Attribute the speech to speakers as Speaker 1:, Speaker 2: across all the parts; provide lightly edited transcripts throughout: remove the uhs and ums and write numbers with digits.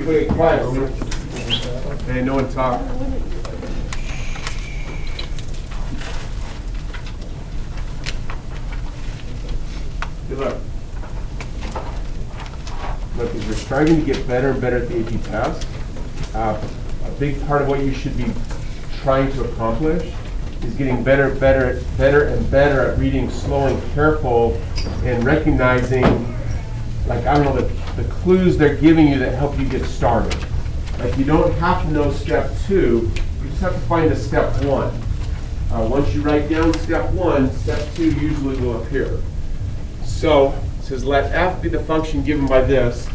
Speaker 1: Everybody quiet. Hey, no one talk. Good luck. Look, as you're starting to get better and better at the AP test, a big part of what you should be trying to accomplish is getting better and better at reading slow and careful and recognizing, like, I don't know, the clues they're giving you that help you get started. Like, you don't have to know step 2, you just have to find a step 1. Once you write down step 1, step 2 usually will appear. So, it says let f be the function given by this.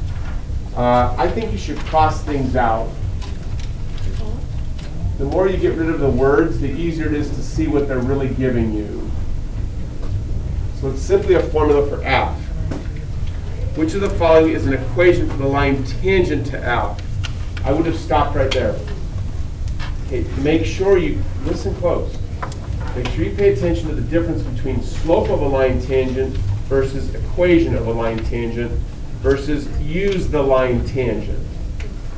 Speaker 1: I think you should cross things out. The more you get rid of the words, the easier it is to see what they're really giving you. So it's simply a formula for f. Which of the following is an equation for the line tangent to f? I would have stopped right there. Okay, make sure you listen close. Make sure you pay attention to the difference between slope of a line tangent versus equation of a line tangent versus use the line tangent.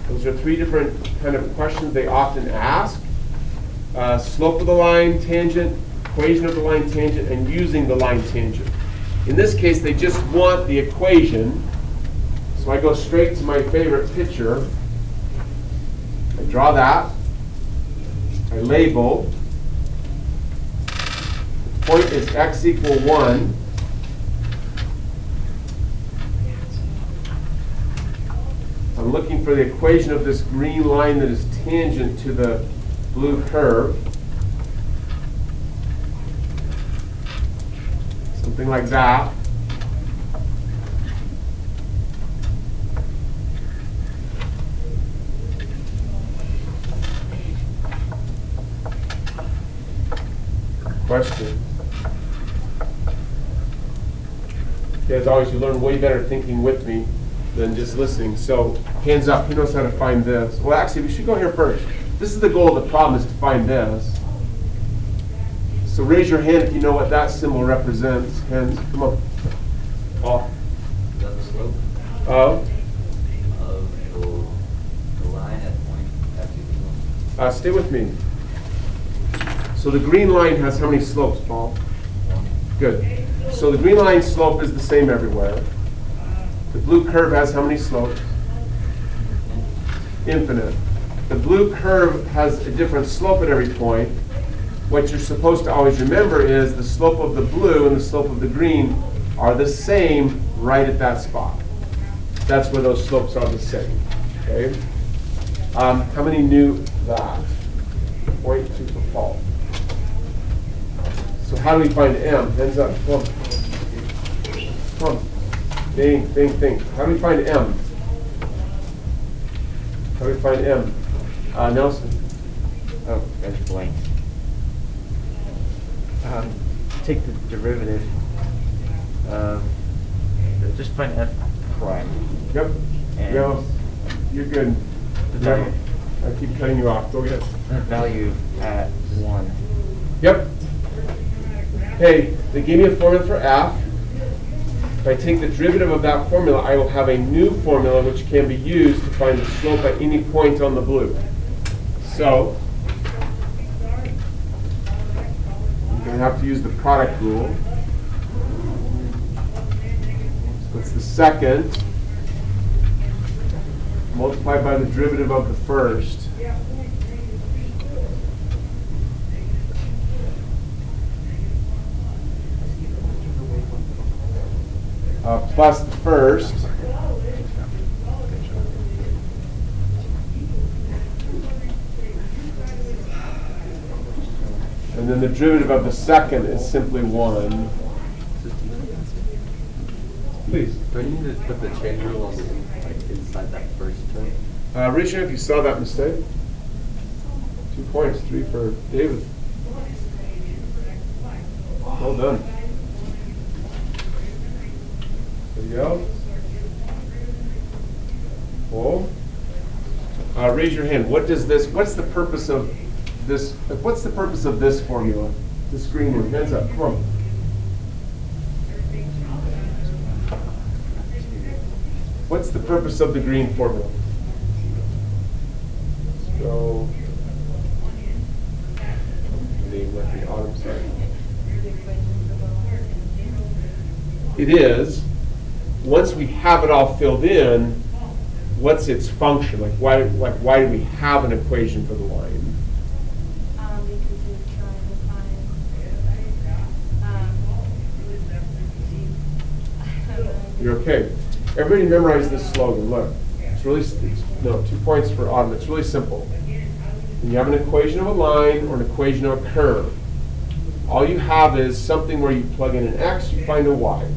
Speaker 1: Those are 3 different kind of questions they often ask. Slope of the line tangent, equation of the line tangent, and using the line tangent. In this case, they just want the equation. So I go straight to my favorite picture. I draw that. I label. The point is x equal 1. I'm looking for the equation of this green line that is tangent to the blue curve. Something like that. Question. Okay, as always, you learn way better thinking with me than just listening. So, hands up, who knows how to find this? Well, actually, we should go here first. This is the goal of the problem, is to find this. So raise your hand if you know what that symbol represents. Hands, come on. Off.
Speaker 2: Is that the slope?
Speaker 1: Of?
Speaker 2: The line at point x equals 1.
Speaker 1: Stay with me. So the green line has how many slopes, Paul?
Speaker 2: 1.
Speaker 1: Good. So the green line slope is the same everywhere. The blue curve has how many slopes? Infinite. The blue curve has a different slope at every point. What you're supposed to always remember is the slope of the blue and the slope of the green are the same right at that spot. That's where those slopes are the same. Okay? How many knew that? Point to for Paul. So how do we find m? Hands up. Come on. Come on. Think. How do we find m? How do we find m? Nelson.
Speaker 3: Oh, that's blank. Take the derivative. Just find f prime.
Speaker 1: Yep.
Speaker 3: And
Speaker 1: No, you're good.
Speaker 3: the value,
Speaker 1: I keep cutting you off. Go ahead.
Speaker 3: value at 1.
Speaker 1: Yep. Hey, they gave me a formula for f. If I take the derivative of that formula, I will have a new formula which can be used to find the slope at any point on the blue. So, I'm going to have to use the product rule. So it's the second multiplied by the derivative of the first. Plus the first. And then the derivative of the second is simply 1. Please.
Speaker 2: Don't you need to put the chain rule on inside that first term?
Speaker 1: Raise your hand if you saw that mistake. 2 points, 3 for David. Well done. There you go. Whoa. Raise your hand. What's the purpose of this? What's the purpose of this formula? This green one. Hands up. Come on. What's the purpose of the green formula? go. Name like the autumn side. It is. Once we have it all filled in, what's its function? Like why do we have an equation for the line?
Speaker 4: Because you're trying to find,
Speaker 1: You're okay. Everybody memorize this slogan. Look, it's really, 2 points for autumn. It's really simple. When you have an equation of a line or an equation of a curve, all you have is something where you plug in an x, you find a y.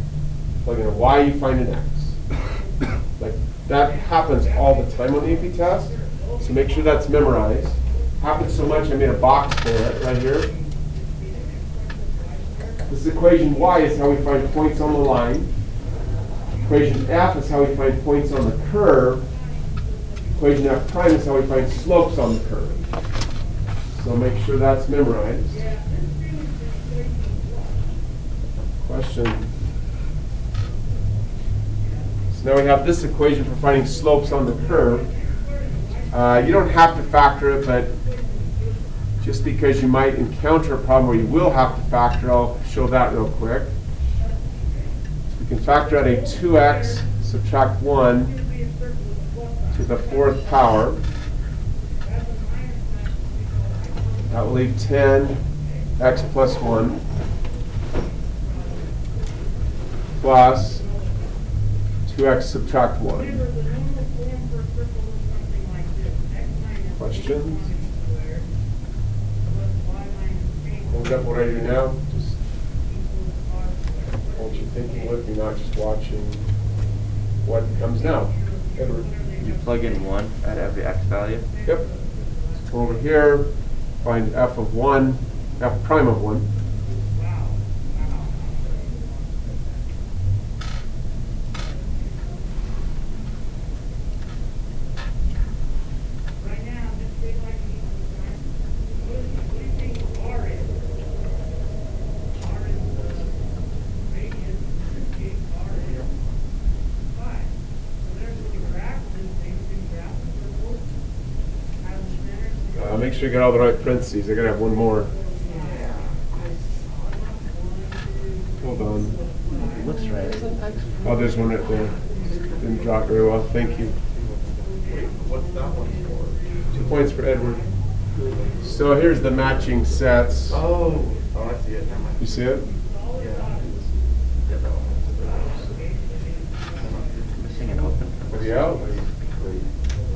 Speaker 1: Plug in a y, you find an x. Like that happens all the time on the AP test, so make sure that's memorized. Happens so much I made a box for it right here. This equation y is how we find points on the line. Equation f is how we find points on the curve. Equation f prime is how we find slopes on the curve. So make sure that's memorized. Question. So now we have this equation for finding slopes on the curve. You don't have to factor it, but just because you might encounter a problem where you will have to factor, I'll show that real quick. We can factor out a 2x, subtract 1 to the 4th power. That will leave 10x plus 1 plus 2x subtract 1. Questions? Hold up what I do now. Just hold your thinking with me, not just watching what comes now. Edward.
Speaker 3: You plug in 1 at every x value.
Speaker 1: Yep. Let's go over here, find f of 1, f prime of 1. Make sure you get all the right parentheses. I gotta have one more. Hold on.
Speaker 3: It looks right.
Speaker 1: Oh, there's one right there. Didn't drop very well. Thank you.
Speaker 5: Wait, what's that one for?
Speaker 1: 2 points for Edward. So here's the matching sets.
Speaker 5: Oh, I see it. Never mind.
Speaker 1: You see it?
Speaker 5: Yeah. Yeah, that one.
Speaker 3: Missing an open.
Speaker 1: Have you out?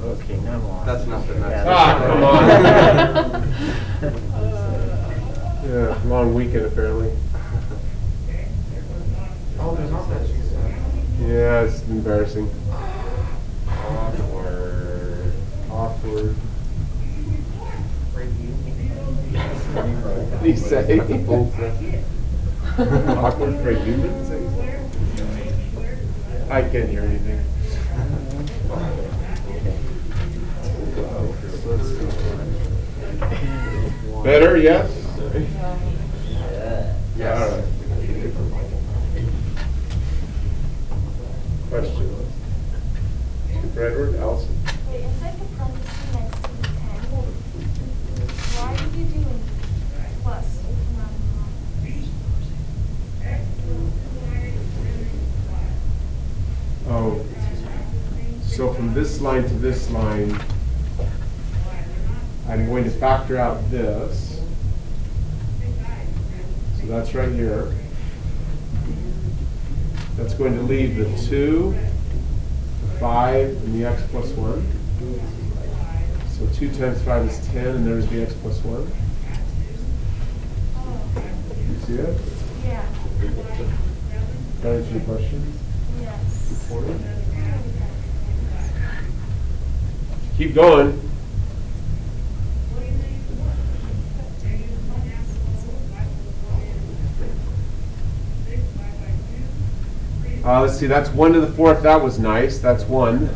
Speaker 3: Okay, now I'm on.
Speaker 2: That's nothing.
Speaker 3: Yeah,
Speaker 1: Ah,
Speaker 3: that's
Speaker 1: come
Speaker 3: not right.
Speaker 1: Yeah, long weekend apparently.
Speaker 5: Oh, there's not that she said.
Speaker 1: Yeah, it's embarrassing.
Speaker 5: Awkward.
Speaker 1: Awkward.
Speaker 5: For you.
Speaker 1: What do you say? Awkward for a human? I can't hear anything. Better, yes?
Speaker 2: Yes.
Speaker 1: All right. Question. For Edward, Allison?
Speaker 4: wait, inside the parentheses next to the 10, why did you do a plus?
Speaker 1: Oh, so from this line to this line, I'm going to factor out this. So that's right here. That's going to leave the 2, the 5, and the x plus 1. So 2 times 5 is 10, and there's the x plus 1. You see it?
Speaker 4: Yeah,
Speaker 1: That answer your question?
Speaker 4: yes.
Speaker 1: 240? Keep going. Let's see, that's 1 to the 4th. That was nice. That's 1.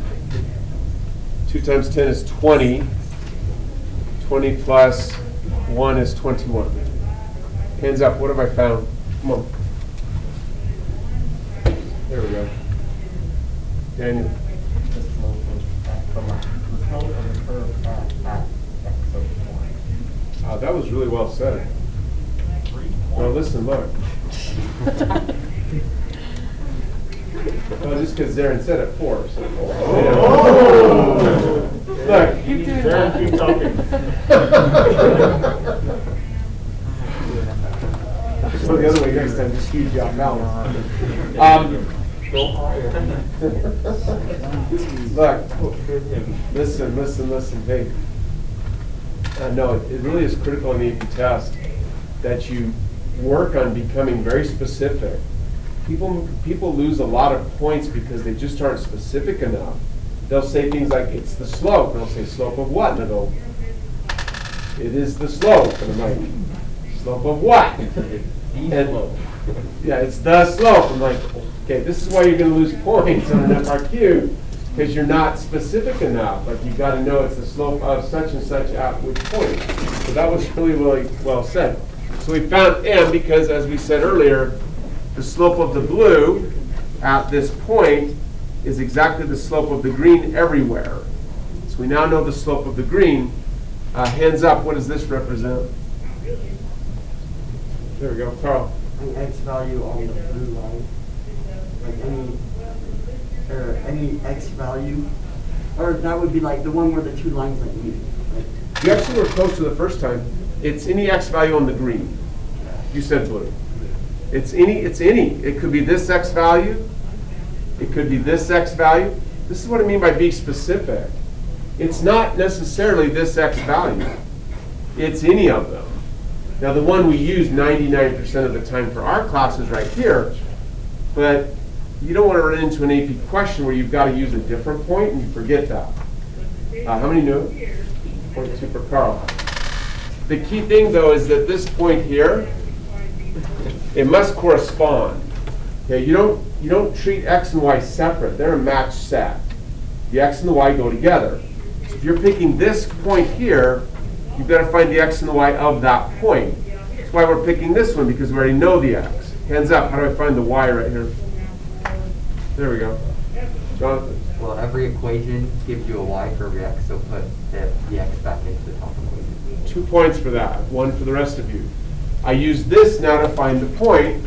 Speaker 1: 2 times 10 is 20. 20 plus 1 is 21. Hands up. What have I found? Come on. There we go. Daniel.
Speaker 5: The slope of the curve.
Speaker 1: That was really well said. Now listen, look. Well, just because Darren said it 4. So.
Speaker 3: Oh!
Speaker 1: Look.
Speaker 3: Darren, keep talking.
Speaker 1: So the other way next time, just huge off balance. Look, listen, hey. No, it really is critical in the AP test that you work on becoming very specific. People lose a lot of points because they just aren't specific enough. They'll say things like, it's the slope, and they'll say, slope of what? And they'll go, it is the slope. And I'm like, slope of what? Yeah, it's the slope. I'm like, okay, this is why you're going to lose points on an FRQ, because you're not specific enough. Like, you've got to know it's the slope of such and such at which point. So that was really, really well said. So we found M because, as we said earlier, the slope of the blue at this point is exactly the slope of the green everywhere. So we now know the slope of the green. Hands up, what does this represent? There we go, Carl.
Speaker 6: An X value on the blue line, like any X value, or that would be like the one where the 2 lines like meet. Like,
Speaker 1: You actually were close to the first time. It's any X value on the green. You said blue. It's any. It could be this X value. It could be this X value. This is what I mean by being specific. It's not necessarily this X value. It's any of them. Now, the one we use 99% of the time for our class is right here, but you don't want to run into an AP question where you've got to use a different point and you forget that. How many knew it? 0.2 for Carl. The key thing, though, is that this point here, it must correspond. Okay, you don't treat X and Y separate. They're a matched set. The X and the Y go together. So if you're picking this point here, you've got to find the X and the Y of that point. That's why we're picking this one, because we already know the X. Hands up, how do I find the Y right here? There we go. Jonathan.
Speaker 2: Well, every equation gives you a y for every x, so put the x back into the top equation.
Speaker 1: 2 points for that, 1 for the rest of you. I use this now to find the point.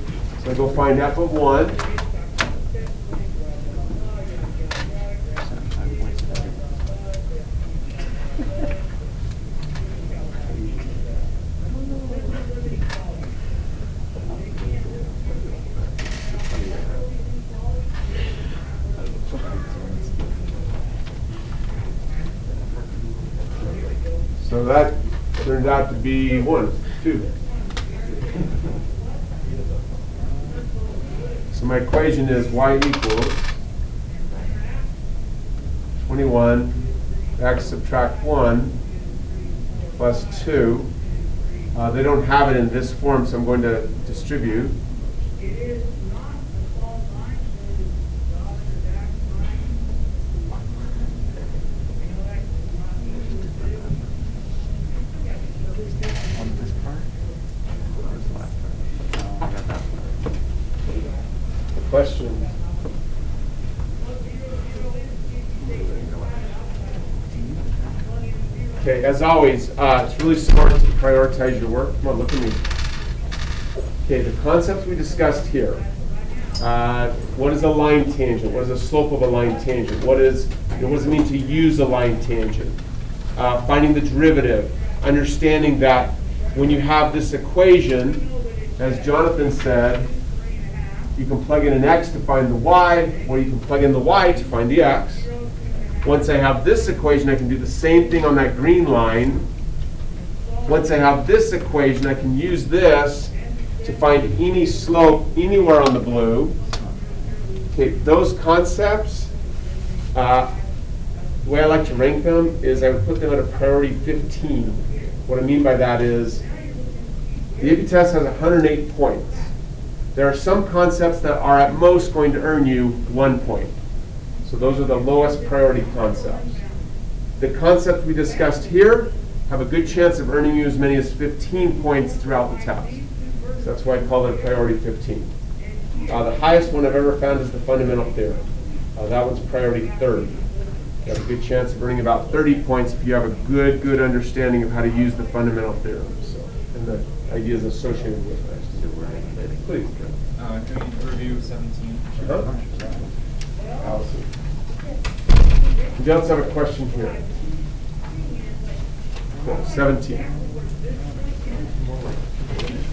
Speaker 1: So I go find f of 1. So that turned out to be 1, 2. So my equation is y equals 21 x subtract 1 plus 2. They don't have it in this form, so I'm going to distribute.
Speaker 3: On this part? Or this last part? I got that part.
Speaker 1: Questions? Okay, as always, it's really smart to prioritize your work. Come on, look at me. Okay, the concepts we discussed here. What is a line tangent? What is the slope of a line tangent? What does it mean to use a line tangent? Finding the derivative. Understanding that when you have this equation, as Jonathan said, you can plug in an x to find the y, or you can plug in the y to find the x. Once I have this equation, I can do the same thing on that green line. Once I have this equation, I can use this to find any slope anywhere on the blue. Okay, those concepts, the way I like to rank them is I would put them at a priority 15. What I mean by that is the AP test has 108 points. There are some concepts that are at most going to earn you 1 point. So those are the lowest priority concepts. The concepts we discussed here have a good chance of earning you as many as 15 points throughout the test. So that's why I call it a priority 15. The highest one I've ever found is the fundamental theorem. That one's priority 30. You have a good chance of earning about 30 points if you have a good understanding of how to use the fundamental theorems, so, and the ideas associated with it. Please, Ken.
Speaker 7: Can we review 17?
Speaker 1: Uh-huh. Allison. Anybody else have a question here? Cool, 17.